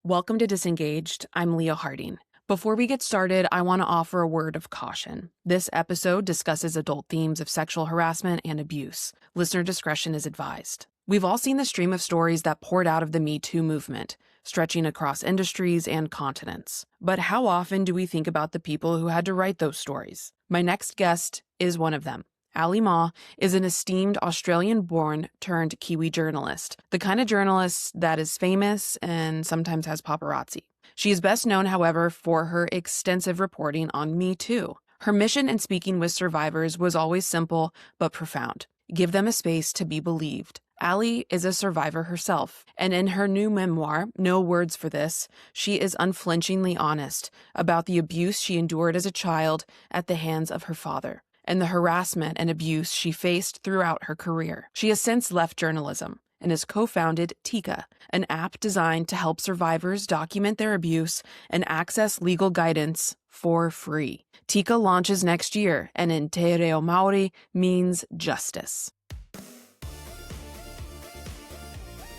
Welcome to Disengaged. I'm Leah Harding. Before we get started, I want to offer a word of caution. This episode discusses adult themes of sexual harassment and abuse. Listener discretion is advised. We've all seen the stream of stories that poured out of the Me Too movement, stretching across industries and continents. But how often do we think about the people who had to write those stories? My next guest is one of them. Ali Ma is an esteemed Australian-born turned Kiwi journalist, the kind of journalist that is famous and sometimes has paparazzi. She is best known, however, for her extensive reporting on Me Too. Her mission in speaking with survivors was always simple but profound. Give them a space to be believed. Ali is a survivor herself, and in her new memoir, No Words for This, she is unflinchingly honest about the abuse she endured as a child at the hands of her father, and the harassment and abuse she faced throughout her career. She has since left journalism and has co-founded Tika, an app designed to help survivors document their abuse and access legal guidance for free. Tika launches next year, and in Te Reo Maori means justice.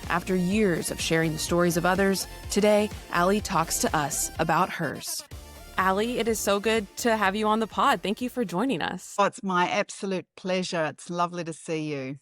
After years of sharing the stories of others, today, Ali talks to us about hers. Ali, it is so good to have you on the pod. Thank you for joining us. Oh, it's my absolute pleasure. It's lovely to see you.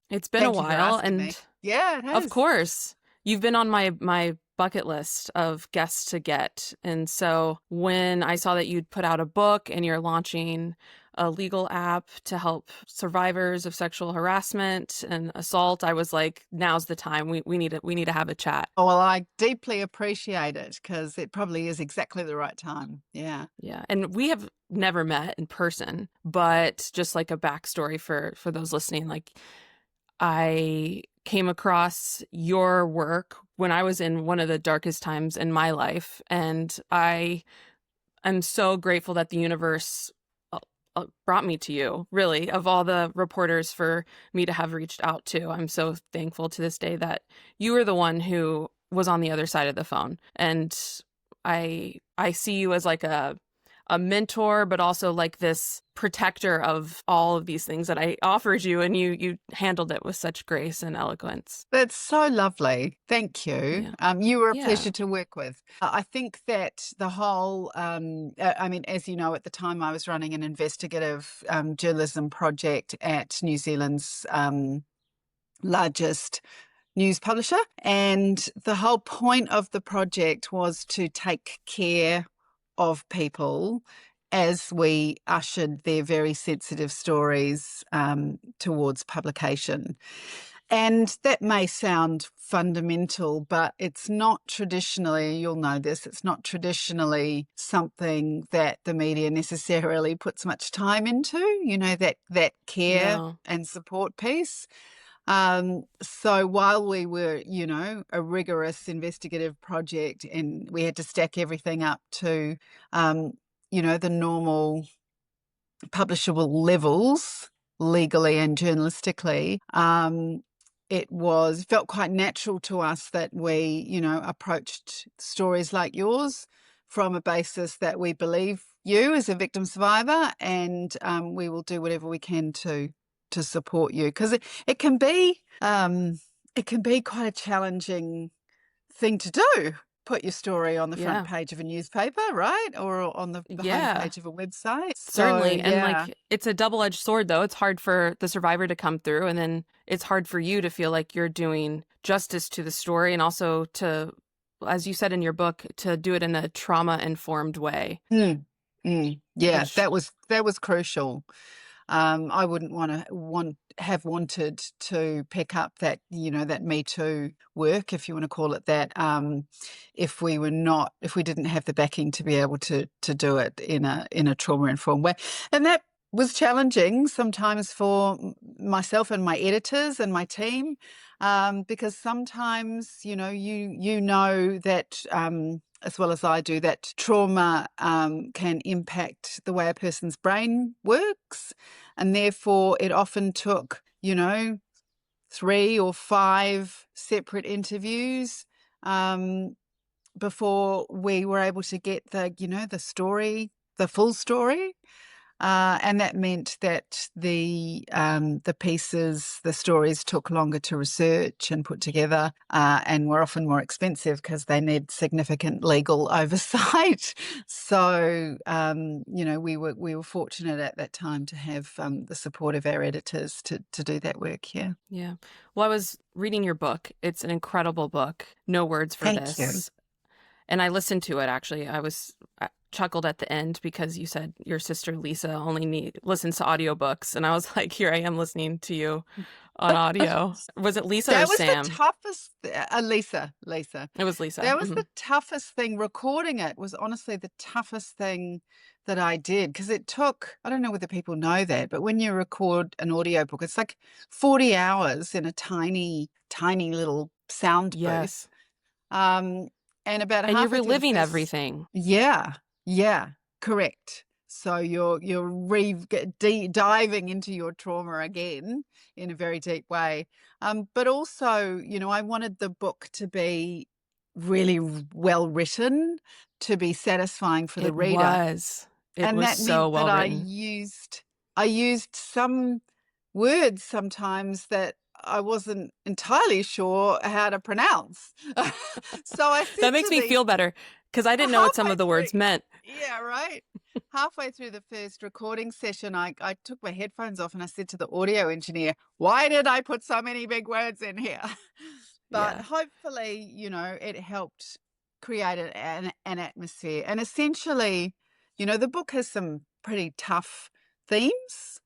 It's been a while, and me. Yeah, it has. Of course, you've been on my bucket list of guests to get. And so when I saw that you'd put out a book and you're launching a legal app to help survivors of sexual harassment and assault, I was like, now's the time. We need to have a chat. Oh, well, I deeply appreciate it because it probably is exactly the right time. Yeah. Yeah. And we have never met in person, but just like a backstory for those listening, like I came across your work when I was in one of the darkest times in my life. And I am so grateful that the universe brought me to you, really, of all the reporters for me to have reached out to. I'm so thankful to this day that you were the one who was on the other side of the phone. And I see you as like a mentor, but also like this protector of all of these things that I offered you, and you handled it with such grace and eloquence. That's so lovely. Thank you. Yeah. You were a Yeah. pleasure to work with. I think that the whole, as you know, at the time I was running an investigative journalism project at New Zealand's largest news publisher. And the whole point of the project was to take care of people as we ushered their very sensitive stories towards publication. And that may sound fundamental, but it's not traditionally, you'll know this, it's not traditionally something that the media necessarily puts much time into, you know, that care and support piece. So while we were, you know, a rigorous investigative project and we had to stack everything up to, you know, the normal publishable levels legally and journalistically, it felt quite natural to us that we, you know, approached stories like yours from a basis that we believe you as a victim survivor, and we will do whatever we can to support you, because it can be quite a challenging thing to do. Put your story on the front page of a newspaper, right? Or on the homepage of a website. Certainly. So, and like, it's a double-edged sword, though. It's hard for the survivor to come through, and then it's hard for you to feel like you're doing justice to the story, and also to, as you said in your book, to do it in a trauma-informed way. Yeah, that was crucial. I wouldn't have wanted to pick up that, you know, that Me Too work, if you want to call it that, if we didn't have the backing to be able to do it in a trauma-informed way. And that was challenging sometimes for myself and my editors and my team, because sometimes, you know that as well as I do, that trauma can impact the way a person's brain works. And therefore, it often took, you know, 3 or 5 separate interviews before we were able to get the, you know, the story, the full story. And that meant that the pieces, the stories took longer to research and put together, and were often more expensive because they need significant legal oversight. So, we were fortunate at that time to have the support of our editors to do that work. Yeah. Yeah. Well, I was reading your book. It's an incredible book. No Words for Thank you. This. And I listened to it, actually. I chuckled at the end because you said your sister Lisa only listens to audiobooks. And I was like, here I am listening to you on audio. Was it Lisa or That was the Sam? toughest, Lisa. It was Lisa. That was the toughest thing. Recording it was honestly the toughest thing that I did, because it took, I don't know whether people know that, but when you record an audiobook, it's like 40 hours in a tiny, tiny little sound booth. Yes. And about And you're halfway through the reliving first, everything. yeah, correct. So you're diving into your trauma again in a very deep way. But also, I wanted the book to be really well written, to be satisfying for the It reader. was. It And was that so meant that well I written. used some words sometimes that I wasn't entirely sure how to pronounce. So I said That makes to me the feel better because I didn't know what some halfway of the through, words meant. yeah, right. Halfway through the first recording session, I took my headphones off and I said to the audio engineer, "Why did I put so many big words in here?" But Yeah. hopefully, it helped create an atmosphere. And essentially, the book has some pretty tough themes.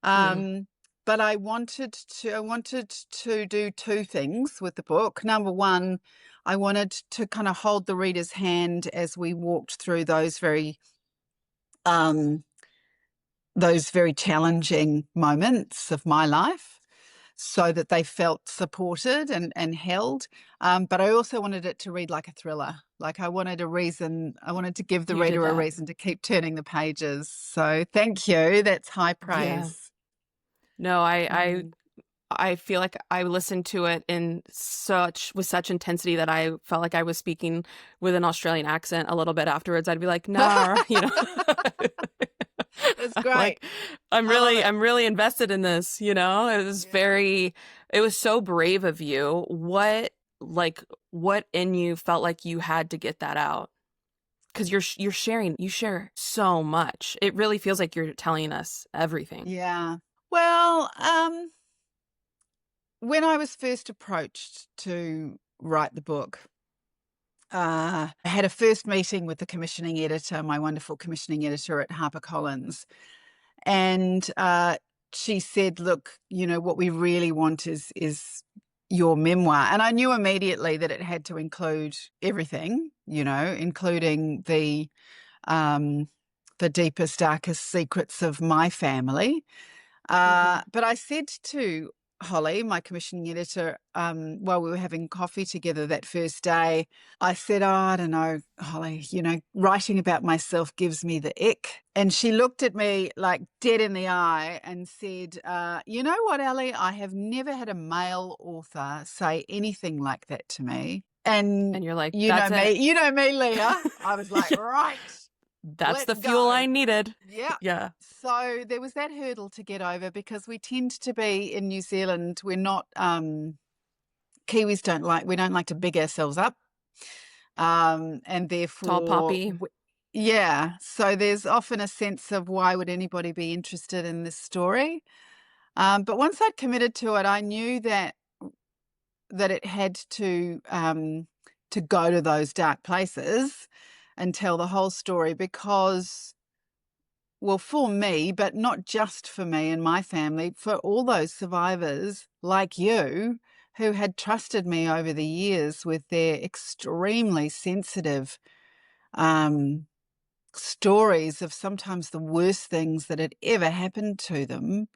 Mm. But I wanted to do two things with the book. Number one, I wanted to kind of hold the reader's hand as we walked through those very challenging moments of my life, so that they felt supported and held. But I also wanted it to read like a thriller. Like I wanted to give the You did reader a that. reason to keep turning the pages. So thank you. That's high Yeah. praise. No, Mm. I feel like I listened to it with such intensity that I felt like I was speaking with an Australian accent a little bit afterwards. I'd be like, "Nah," That's I'm great. like, I'm I love really, it. I'm really invested in this, Yeah. It was so brave of you. What in you felt like you had to get that out? Because you share so much. It really feels like you're telling us everything. Yeah. Well, when I was first approached to write the book, I had a first meeting with the commissioning editor, my wonderful commissioning editor at HarperCollins. And she said, "Look, what we really want is your memoir." And I knew immediately that it had to include everything, including the deepest, darkest secrets of my family. But I said to Holly, my commissioning editor, while we were having coffee together that first day, I said, "Oh, I don't know, Holly, writing about myself gives me the ick." And she looked at me like dead in the eye and said, "You know what, Ellie? I have never had a male author say anything like that to me." And And you're like, "That's it." you know me, Leah. I was like, Yeah. right, That's the let's fuel go. I needed. Yeah. Yeah. So there was that hurdle to get over, because we tend to be in New Zealand, we're not Kiwis we don't like to big ourselves up. And Tall therefore poppy. yeah, so there's often a sense of, why would anybody be interested in this story? But once I'd committed to it, I knew that it had to go to those dark places and tell the whole story, because, well, for me, but not just for me and my family, for all those survivors like you who had trusted me over the years with their extremely sensitive stories of sometimes the worst things that had ever happened to them.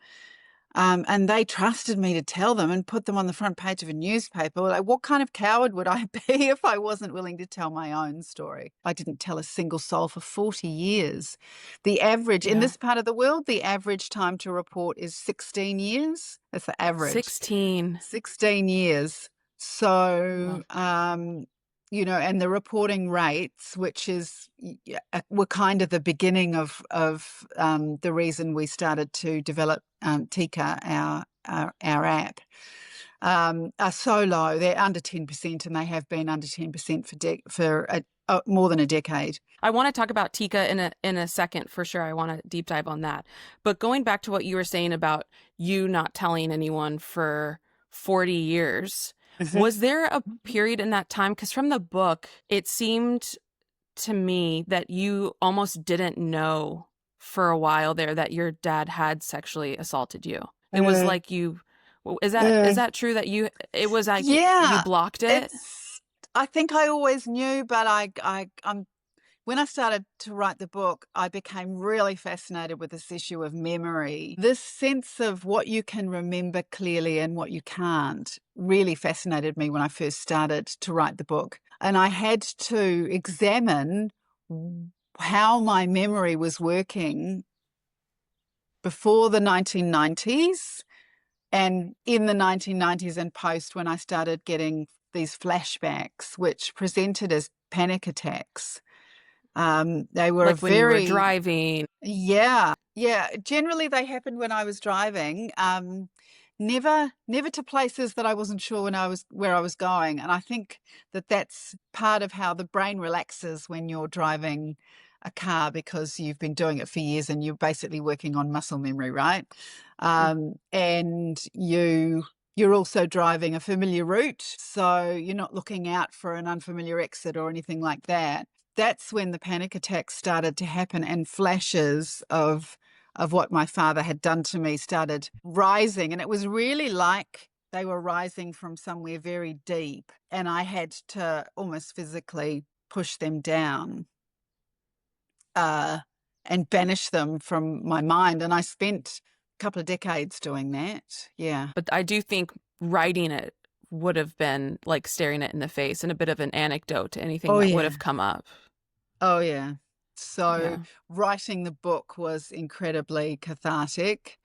And they trusted me to tell them and put them on the front page of a newspaper. Like, what kind of coward would I be if I wasn't willing to tell my own story? I didn't tell a single soul for 40 years. The average in Yeah. this part of the world, the average time to report is 16 years. That's the average. 16. 16 years. So, Wow. and the reporting rates, which were kind of the beginning of the reason we started to develop Tika, our app, are so low. They're under 10%, and they have been under 10% for more than a decade. I want to talk about Tika in a second for sure. I want to deep dive on that. But going back to what you were saying about you not telling anyone for 40 years, was there a period in that time? Because from the book, it seemed to me that you almost didn't know for a while there that your dad had sexually assaulted you. It was like is that true that it was like you blocked it? I think I always knew, but I'm when I started to write the book, I became really fascinated with this issue of memory. This sense of what you can remember clearly and what you can't really fascinated me when I first started to write the book. And I had to examine how my memory was working before the 1990s and in the 1990s and post, when I started getting these flashbacks, which presented as panic attacks. They were like when you were driving. Yeah. Generally, they happened when I was driving. Never to places that I wasn't sure where I was going. And I think that that's part of how the brain relaxes when you're driving a car, because you've been doing it for years and you're basically working on muscle memory, right? And you're also driving a familiar route, so you're not looking out for an unfamiliar exit or anything like that. That's when the panic attacks started to happen, and flashes of what my father had done to me started rising. And it was really like they were rising from somewhere very deep, and I had to almost physically push them down and banish them from my mind. And I spent a couple of decades doing that. Yeah. But I do think writing it would have been like staring it in the face and a bit of an anecdote to anything that would have come up. Oh, yeah. So writing the book was incredibly cathartic.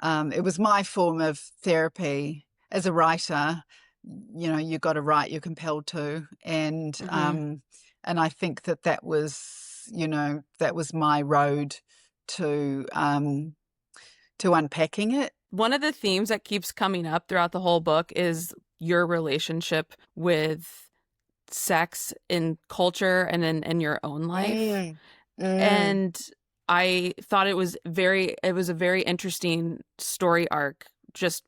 It was my form of therapy. As a writer, you got to write, you're compelled to. And I think that was, that was my road to unpacking it. One of the themes that keeps coming up throughout the whole book is your relationship with sex in culture and in your own life. And I thought it was a very interesting story arc just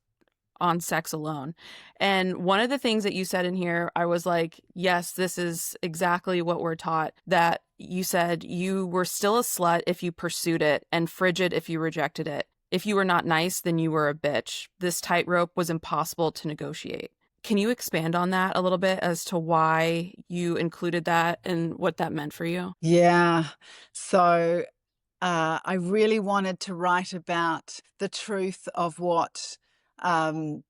on sex alone. And one of the things that you said in here, I was like, yes, this is exactly what we're taught. That you said you were still a slut if you pursued it, and frigid if you rejected it. If you were not nice, then you were a bitch. This tightrope was impossible to negotiate. Can you expand on that a little bit as to why you included that and what that meant for you? Yeah. So I really wanted to write about the truth of what coming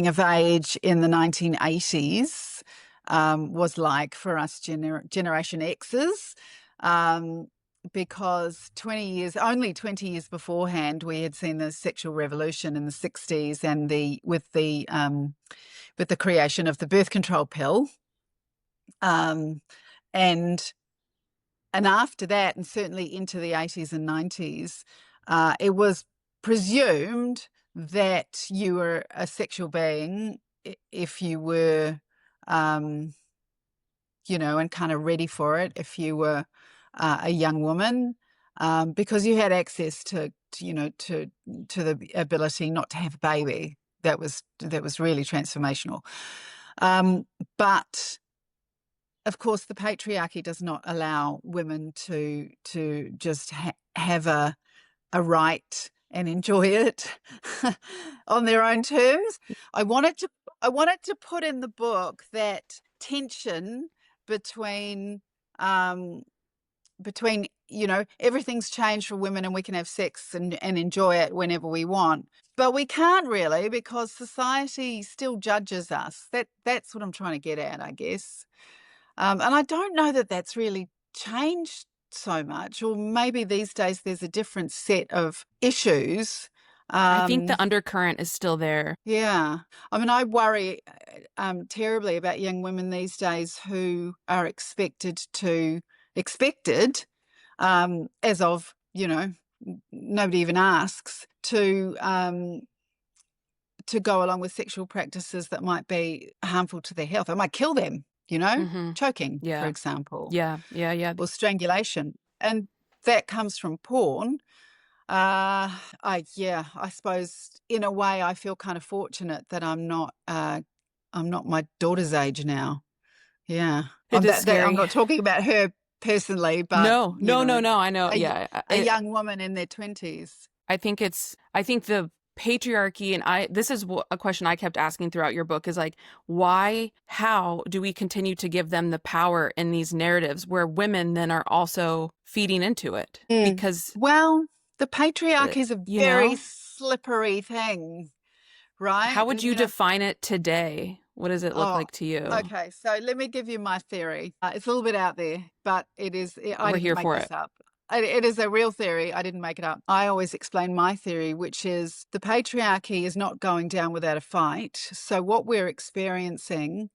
of age in the 1980s was like for us Generation X's. Because only 20 years beforehand, we had seen the sexual revolution in the 60s, and with the creation of the birth control pill, and after that, and certainly into the 80s and 90s, it was presumed that you were a sexual being if you were, and kind of ready for it, if you were a young woman, because you had access to the ability not to have a baby. That was really transformational. But of course, the patriarchy does not allow women to just have a right and enjoy it on their own terms. I wanted to put in the book that tension between everything's changed for women and we can have sex and enjoy it whenever we want, but we can't really, because society still judges us. That's what I'm trying to get at, I guess. And I don't know that that's really changed so much, or maybe these days there's a different set of issues I think Um, the undercurrent is still there. yeah. I mean, I worry terribly about young women these days who are expected, as of, nobody even asks, to go along with sexual practices that might be harmful to their health. It might kill them, Hmm. choking, for Yeah. example, Yeah. Yeah. Yeah. or strangulation. And that comes from porn. I suppose in a way I feel kind of fortunate that I'm not my daughter's age now. Yeah. It is I'm scary. not talking about her personally, but No, no, no, no. I know. Yeah. a young woman in their 20s. I think the patriarchy, and this is a question I kept asking throughout your book, is like, how do we continue to give them the power in these narratives where women then are also feeding into it? Mm. Because, Well, the patriarchy is a you very know, slippery thing, right? how would you define it today? What does it look Oh, like to you? okay. So let me give you my theory. It's a little bit out there, but I We're didn't here make for this it. up. It is a real theory. I didn't make it up. I always explain my theory, which is the patriarchy is not going down without a fight. So what we're experiencing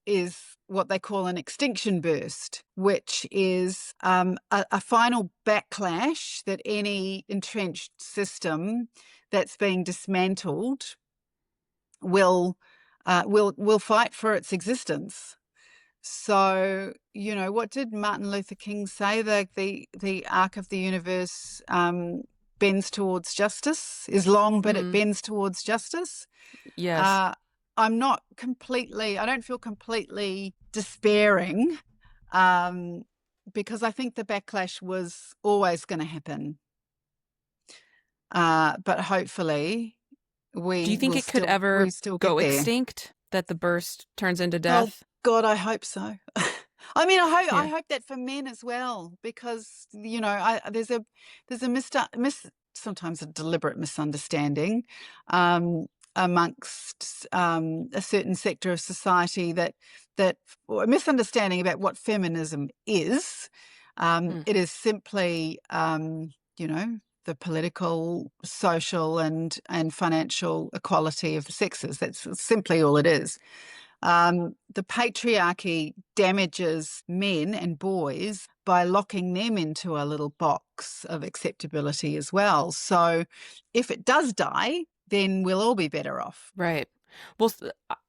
is what they call an extinction burst, which is a final backlash that any entrenched system that's being dismantled will fight for its existence. So, what did Martin Luther King say? The arc of the universe bends towards justice, is long, but it Hmm. bends towards justice. Yes. Uh, I don't feel completely despairing, because I think the backlash was always going to happen. But hopefully Do you we think will it could still we ever still get go there. extinct? That the burst turns into Oh death? God, I hope so. I mean, I Yeah. hope that for men as well, because there's a sometimes a deliberate misunderstanding um, amongst a certain sector of society or a misunderstanding about what feminism is. Mm. It is simply the political, social, and financial equality of the sexes. That's simply all it is. The patriarchy damages men and boys by locking them into a little box of acceptability as well. So if it does die, then we'll all be better off. Right. Well,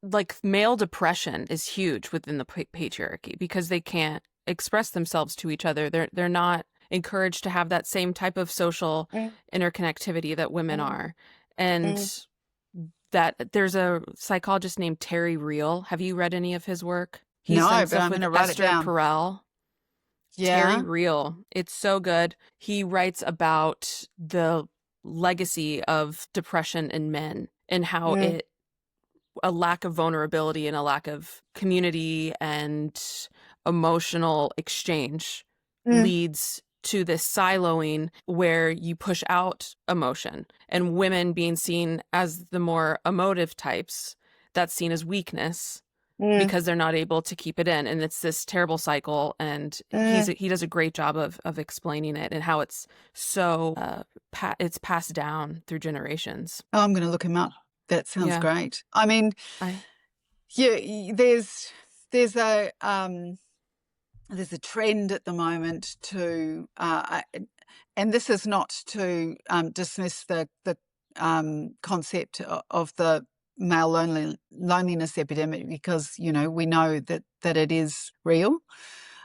like male depression is huge within the patriarchy because they can't express themselves to each other. They're not encouraged to have that same type of social Mm, interconnectivity that women mm, are. And mm. that there's a psychologist named Terry Real. Have you read any of his work? He's done No, but stuff I'm going with to write it Esther down. Perel. Terry Yeah. Real. It's so good. He writes about the legacy of depression in men and how Mm, a lack of vulnerability and a lack of community and emotional exchange mm, leads to this siloing where you push out emotion, and women being seen as the more emotive types, that's seen as weakness mm, because they're not able to keep it in, and it's this terrible cycle. And mm. he does a great job of explaining it and how it's so it's passed down through generations. Oh, I'm going to look him up. That sounds Yeah. great. I mean, I yeah, there's a there's a trend at the moment to, and this is not to dismiss the concept of the male loneliness epidemic, because we know that it is real.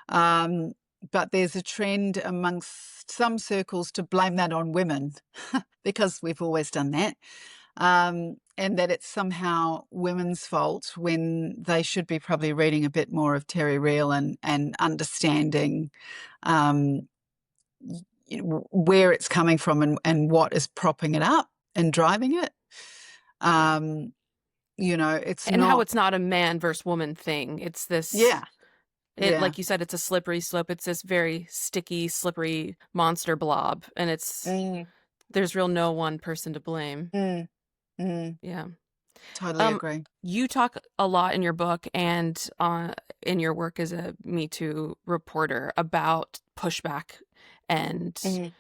Um, but there's a trend amongst some circles to blame that on women because we've always done that. And that it's somehow women's fault when they should be probably reading a bit more of Terry Real and understanding um, where it's coming from and what is propping it up and driving it. yeah. It's And how not, it's not a man versus woman thing. It's this, yeah, yeah. like you said, it's a slippery slope. It's this very sticky, slippery monster blob. And Mm, there's real no one person to blame. mm, mm, Yeah. totally Um, agree. you talk a lot in your book and in your work as a Me Too reporter about pushback and Mm,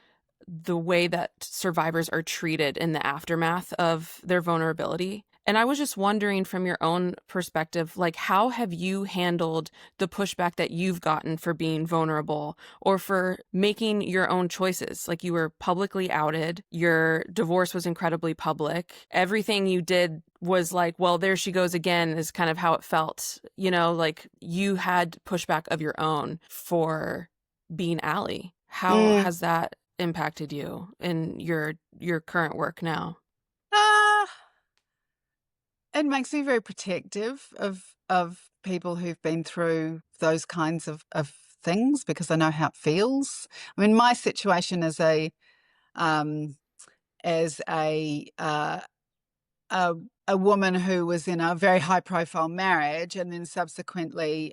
the way that survivors are treated in the aftermath of their vulnerability. And I was just wondering from your own perspective, like, how have you handled the pushback that you've gotten for being vulnerable or for making your own choices? Like, you were publicly outed, your divorce was incredibly public, everything you did was like, well, there she goes again, is kind of how it felt. Like, you had pushback of your own for being Allie. How Mm. has that impacted you in your current work now? Ah, it makes me very protective of people who've been through those kinds of things because I know how it feels. I mean, my situation um, as a a woman who was in a very high profile marriage and then subsequently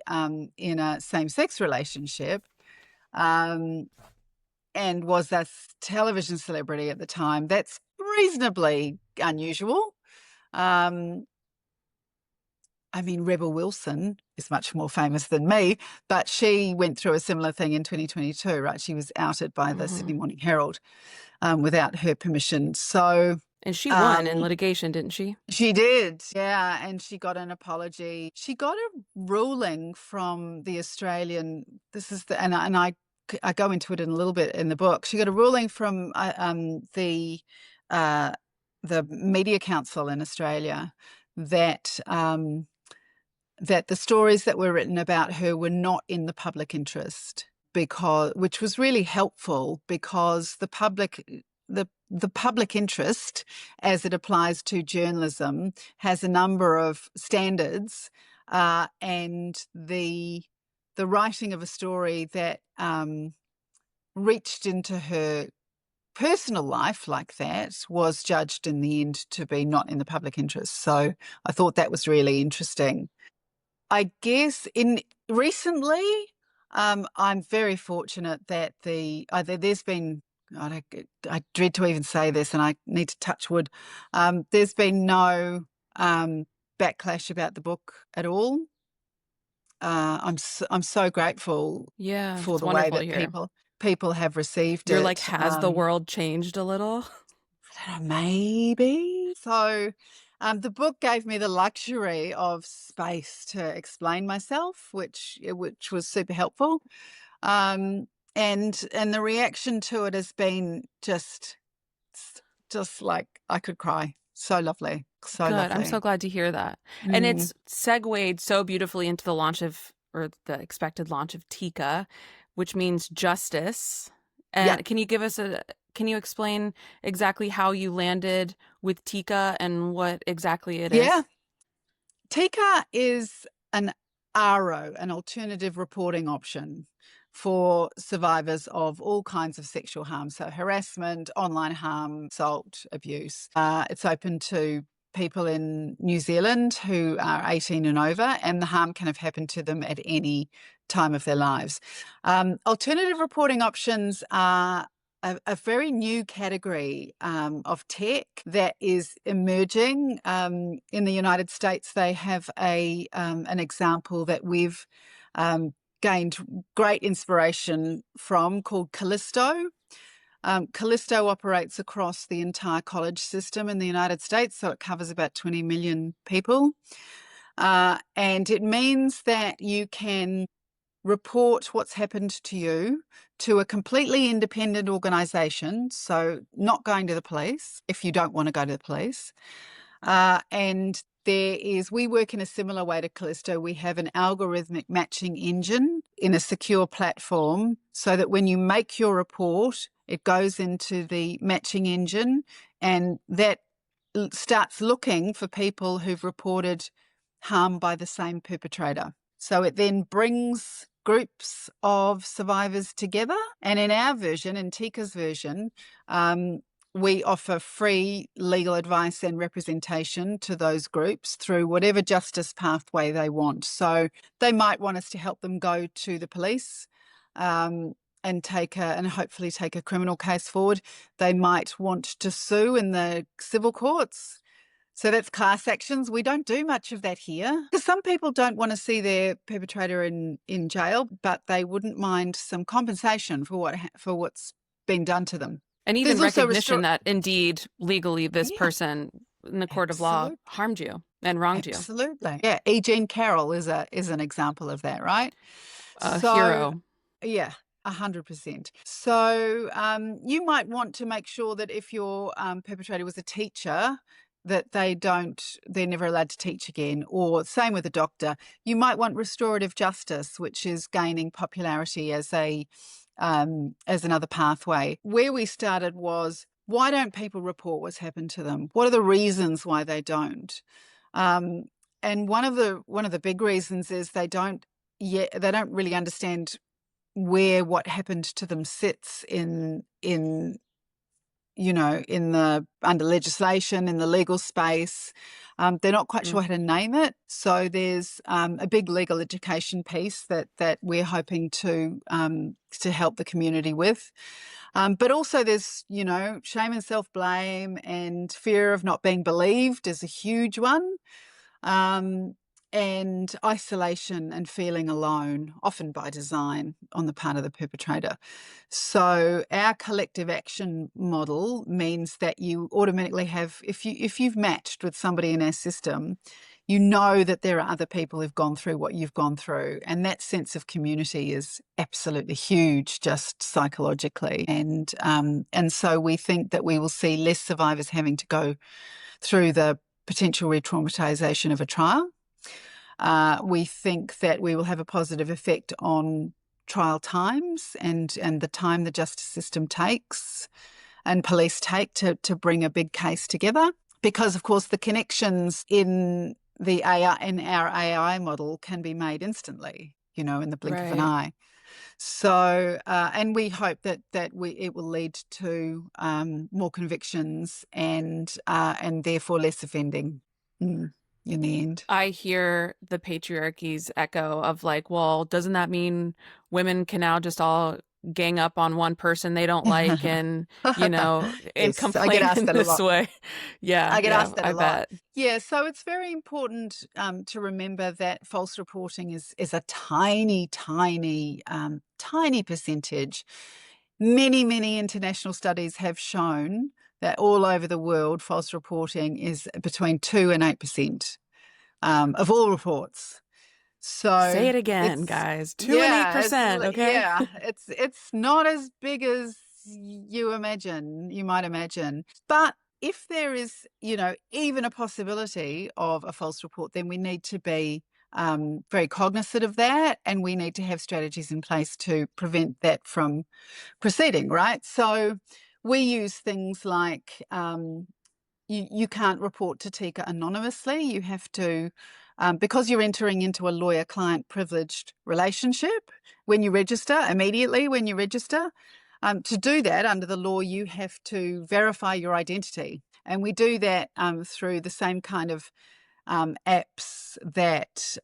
in a same sex relationship. Um, and was a television celebrity at the time. That's reasonably unusual. Um, I mean, Rebel Wilson is much more famous than me, but she went through a similar thing in 2022, right? She was outed by the Hmm. Sydney Morning Herald without her permission. So And she won in um, litigation, didn't she? she did, yeah, and she got an apology. She got a ruling from the Australian. This is the and I go into it in a little bit in the book. She got a ruling from the Media Council in Australia that that the stories that were written about her were not in the public interest, because which was really helpful because the public interest as it applies to journalism has a number of standards, and the writing of a story that reached into her personal life like that was judged in the end to be not in the public interest. So I thought that was really interesting. I guess in recently, I'm very fortunate that there's been. I dread to even say this, and I need to touch wood. There's been no backlash about the book at all. I'm so grateful Yeah, for that's the way wonderful to that hear. people have received You're like, it. has the world changed a little? Maybe. So the book gave me the luxury of space to explain myself, which was super helpful. Um, and the reaction to it has been just like I could cry. So lovely. So Good. I'm so lovely. glad to hear that. And Mm. it's segued so beautifully into the launch of, or the expected launch of Tika, which means justice. Yeah. And can you explain exactly how you landed with Tika and what exactly it Yeah. is? TICA is an RO, an alternative reporting option for survivors of all kinds of sexual harm. So harassment, online harm, assault, abuse. It's open to people in New Zealand who are 18 and over, and the harm can have happened to them at any time of their lives. Alternative reporting options are a very new category of tech that is emerging. In the United States, they have an example that we've gained great inspiration from called Callisto. Callisto operates across the entire college system in the United States, so it covers about 20 million people. And it means that you can report what's happened to you to a completely independent organisation, so not going to the police if you don't want to go to the police. And we work in a similar way to Callisto. We have an algorithmic matching engine in a secure platform so that when you make your report, it goes into the matching engine and that starts looking for people who've reported harm by the same perpetrator. So it then brings groups of survivors together. And in our version, in Tika's version, we offer free legal advice and representation to those groups through whatever justice pathway they want. So they might want us to help them go to the police and hopefully take a criminal case forward. They might want to sue in the civil courts. So that's class actions. We don't do much of that here because some people don't want to see their perpetrator in jail, but they wouldn't mind some compensation for what's been done to them. And even There's also recognition that indeed, legally, this yeah, person in the court of law absolutely. harmed you and wronged you. Absolutely. Yeah. E. Jean Carroll is an example of that, right? A So hero. yeah, 100%. So you might want to make sure that if your perpetrator was a teacher, that they're never allowed to teach again. Or same with a doctor. You might want restorative justice, which is gaining popularity as another pathway. Where we started was, why don't people report what's happened to them? What are the reasons why they don't? And one of the big reasons is they don't really understand where what happened to them sits in the under legislation, in the legal space. They're not quite sure how to name it. So there's a big legal education piece that we're hoping to help the community with. But also there's, shame and self-blame, and fear of not being believed is a huge one. And isolation and feeling alone, often by design on the part of the perpetrator. So our collective action model means that you automatically have, if you've matched with somebody in our system, you know that there are other people who've gone through what you've gone through. And that sense of community is absolutely huge, just psychologically. And so we think that we will see less survivors having to go through the potential re-traumatization of a trial. We think that we will have a positive effect on trial times and the time the justice system takes and police take to bring a big case together. Because, of course, the connections in our AI model can be made instantly, in the blink of an eye. So, and we hope that it will lead to more convictions and therefore less offending in the end. I hear the patriarchy's echo of like, well, doesn't that mean women can now just all gang up on one person they don't like and, and Yes, I get complain asked in that a this lot. way? I get asked that I a lot. bet. Yeah, so it's very important to remember that false reporting is a tiny, tiny, tiny percentage. Many, many international studies have shown that all over the world, false reporting is between 2 and 8% of all reports. Say So it again, it's guys. 2 and 8%, okay? it's not as big as you might imagine. But if there is, even a possibility of a false report, then we need to be very cognizant of that, and we need to have strategies in place to prevent that from proceeding, right? So we use things like you can't report to TICA anonymously. You have to, because you're entering into a lawyer-client privileged relationship when you register, immediately when you register. To do that under the law, you have to verify your identity. And we do that through the same kind of apps that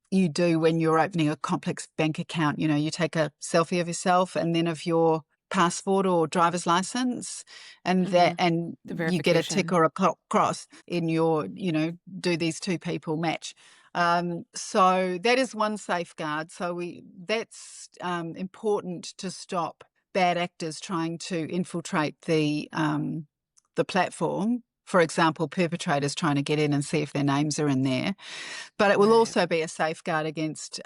you do when you're opening a complex bank account. You take a selfie of yourself and then of your passport or driver's license, and you get a tick or a cross in your, do these two people match? So that is one safeguard. So that's important to stop bad actors trying to infiltrate the platform. For example, perpetrators trying to get in and see if their names are in there. But it will also be a safeguard against,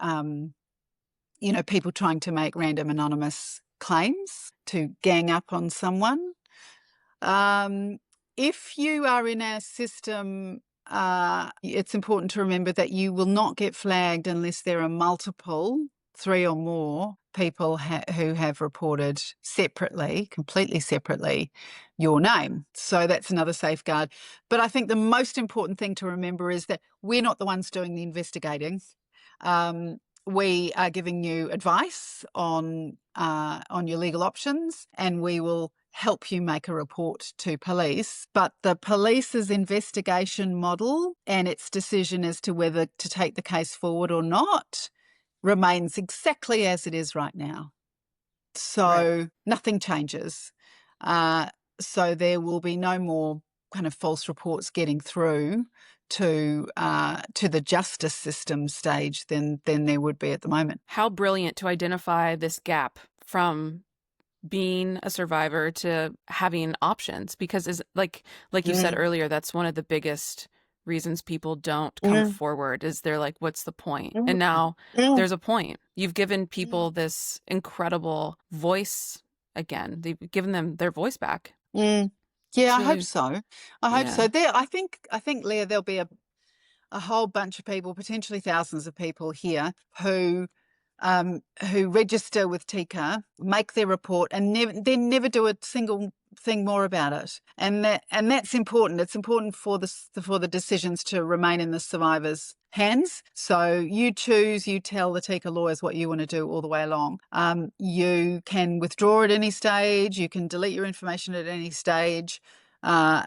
people trying to make random anonymous claims to gang up on someone. If you are in our system, it's important to remember that you will not get flagged unless there are multiple, 3 or more people who have reported completely separately, your name. So that's another safeguard. But I think the most important thing to remember is that we're not the ones doing the investigating. We are giving you advice on your legal options, and we will help you make a report to police. But the police's investigation model and its decision as to whether to take the case forward or not remains exactly as it is right now. So nothing changes. So there will be no more kind of false reports getting through to the justice system stage than there would be at the moment. How brilliant to identify this gap from being a survivor to having options, because is like you said Mm, earlier, that's one of the biggest reasons people don't come mm, forward is they're like, what's the point? mm, And now mm, there's a point. You've given mm, people this incredible voice again. They've given them their voice back. mm. Yeah, It's I hope really, so. I hope yeah, so. I think, Leah, there'll be a whole bunch of people, potentially thousands of people here who register with Tika, make their report, and then never do a single thing more about it. And that's important. It's important for the decisions to remain in the survivor's hands. So you choose, you tell the Tika lawyers what you want to do all the way along. You can withdraw at any stage. You can delete your information at any stage. Uh,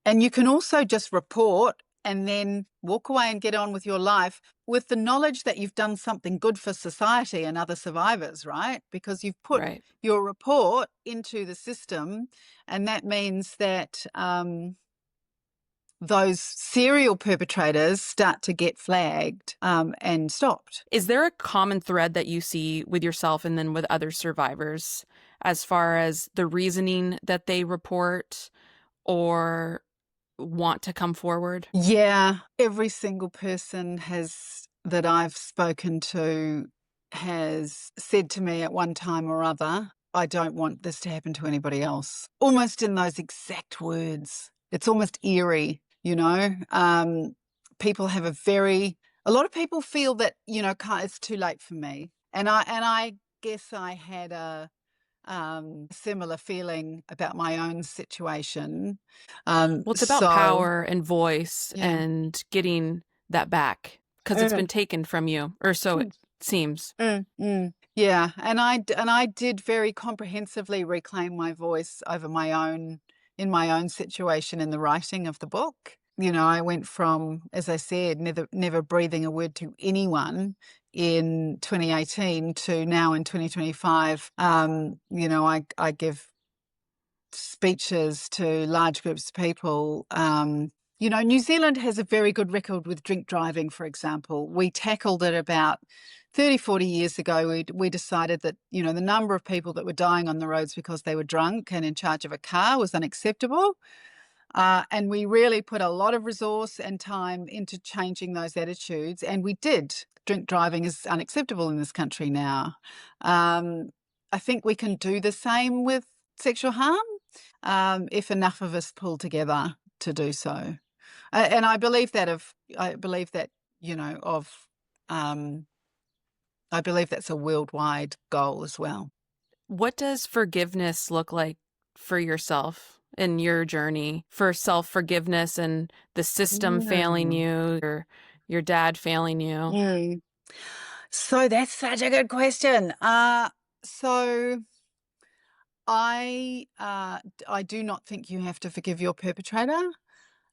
and you can also just report and then walk away and get on with your life with the knowledge that you've done something good for society and other survivors, right? Because you've put right. your report into the system, and that means that those serial perpetrators start to get flagged and stopped. Is there a common thread that you see with yourself and then with other survivors as far as the reasoning that they report or want to come forward? Yeah, every single person that I've spoken to has said to me at one time or other, I don't want this to happen to anybody else. Almost in those exact words. It's almost eerie, you know. People have a lot of people feel that, it's too late for me. And I guess I had a similar feeling about my own situation. Well, it's about So power and voice yeah. and getting that back because it's been taken from you, or so it Mm, seems. yeah, and I did very comprehensively reclaim my voice over in my own situation in the writing of the book. I went from, as I said, never breathing a word to anyone in 2018 to now in 2025. I give speeches to large groups of people. New Zealand has a very good record with drink driving, for example. We tackled it about 30, 40 years ago. We decided that, the number of people that were dying on the roads because they were drunk and in charge of a car was unacceptable. And we really put a lot of resource and time into changing those attitudes. And we did. Drink driving is unacceptable in this country now. I think we can do the same with sexual harm if enough of us pull together to do so. And I believe that, of, um, I believe that's a worldwide goal as well. What does forgiveness look like for yourself in your journey for self-forgiveness and the system failing Mm. you, or your dad failing you? Mm. So that's such a good question. So I do not think you have to forgive your perpetrator.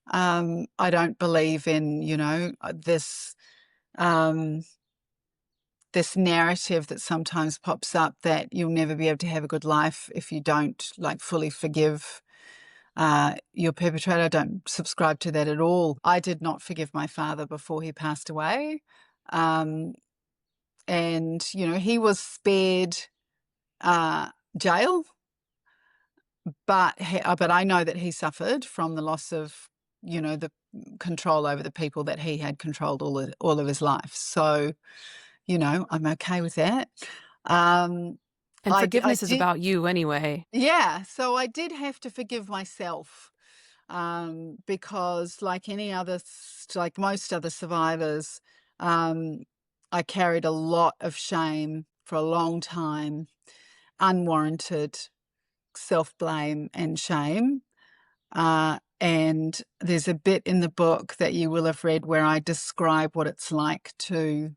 I don't believe in, um, this narrative that sometimes pops up that you'll never be able to have a good life if you don't like fully forgive your perpetrator. I don't subscribe to that at all. I did not forgive my father before he passed away. Um, and, he was spared uh, jail, but I know that he suffered from the loss of, the control over the people that he had controlled all of his life. So, I'm okay with that. Um, And I forgiveness is did, about you anyway. yeah. So I did have to forgive myself because, like most other survivors, um, I carried a lot of shame for a long time, unwarranted self blame and shame. And there's a bit in the book that you will have read where I describe what it's like to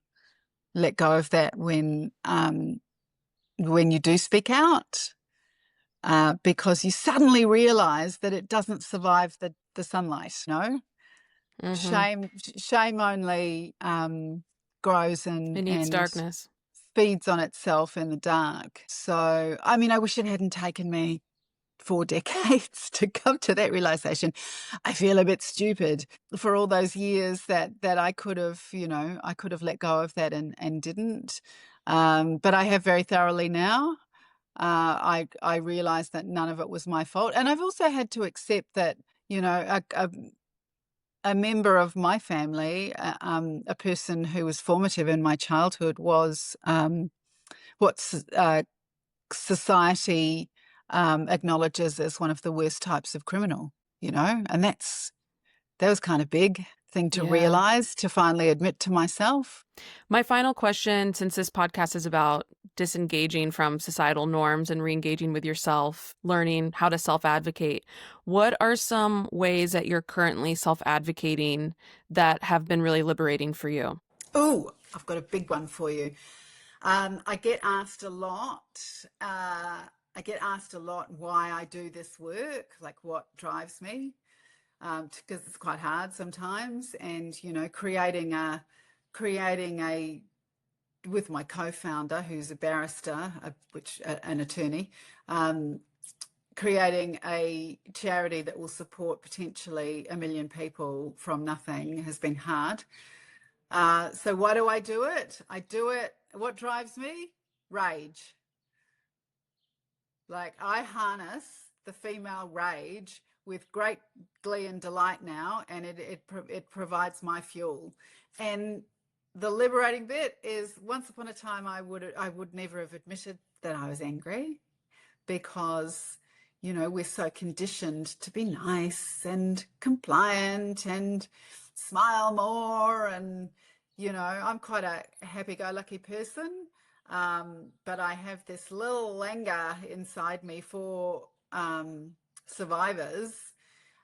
let go of that when you do speak out, because you suddenly realize that it doesn't survive the sunlight. Hmm. Shame only grows It needs and darkness. feeds on itself in the dark. So, I mean, I wish it hadn't taken me 4 decades to come to that realization. I feel a bit stupid for all those years that I could have, let go of that and didn't. But I have very thoroughly now. I realized that none of it was my fault. And I've also had to accept that, a member of my family, a person who was formative in my childhood, was what society acknowledges as one of the worst types of criminal, and that was kind of big thing to Yeah. realize, to finally admit to myself. My final question, since this podcast is about disengaging from societal norms and re-engaging with yourself, learning how to self-advocate, what are some ways that you're currently self-advocating that have been really liberating for you? Oh, I've got a big one for you. I get asked a lot. Why I do this work, like what drives me, because it's quite hard sometimes. And creating a with my co-founder, who's a barrister, an attorney, creating a charity that will support potentially 1 million people from nothing has been hard. So why do I do it? What drives me? Rage. Like, I harness the female rage with great glee and delight now, and it provides my fuel. And the liberating bit is, once upon a time, I would never have admitted that I was angry, because we're so conditioned to be nice and compliant and smile more, and I'm quite a happy-go-lucky person. But I have this little anger inside me for survivors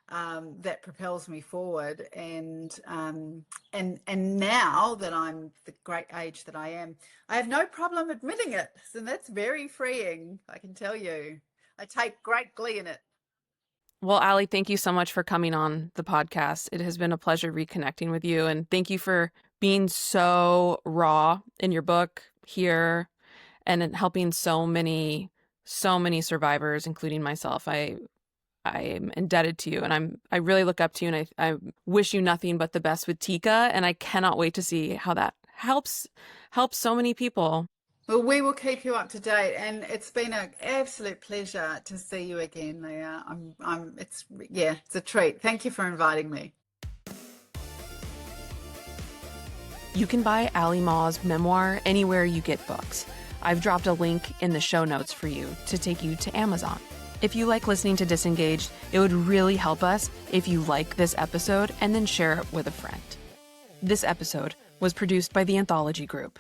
that propels me forward. And now that I'm the great age that I am, I have no problem admitting it. So that's very freeing, I can tell you. I take great glee in it. Well, Allie, thank you so much for coming on the podcast. It has been a pleasure reconnecting with you. And thank you for being so raw in your book here and in helping so many survivors, including myself. I am indebted to you, and I really look up to you, and I wish you nothing but the best with Tika, and I cannot wait to see how that helps so many people. Well, we will keep you up to date, and it's been an absolute pleasure to see you again, Leah. It's a treat. Thank you for inviting me. You can buy Allie Maw's memoir anywhere you get books. I've dropped a link in the show notes for you to take you to Amazon. If you like listening to Disengaged, it would really help us if you like this episode and then share it with a friend. This episode was produced by the Anthology Group.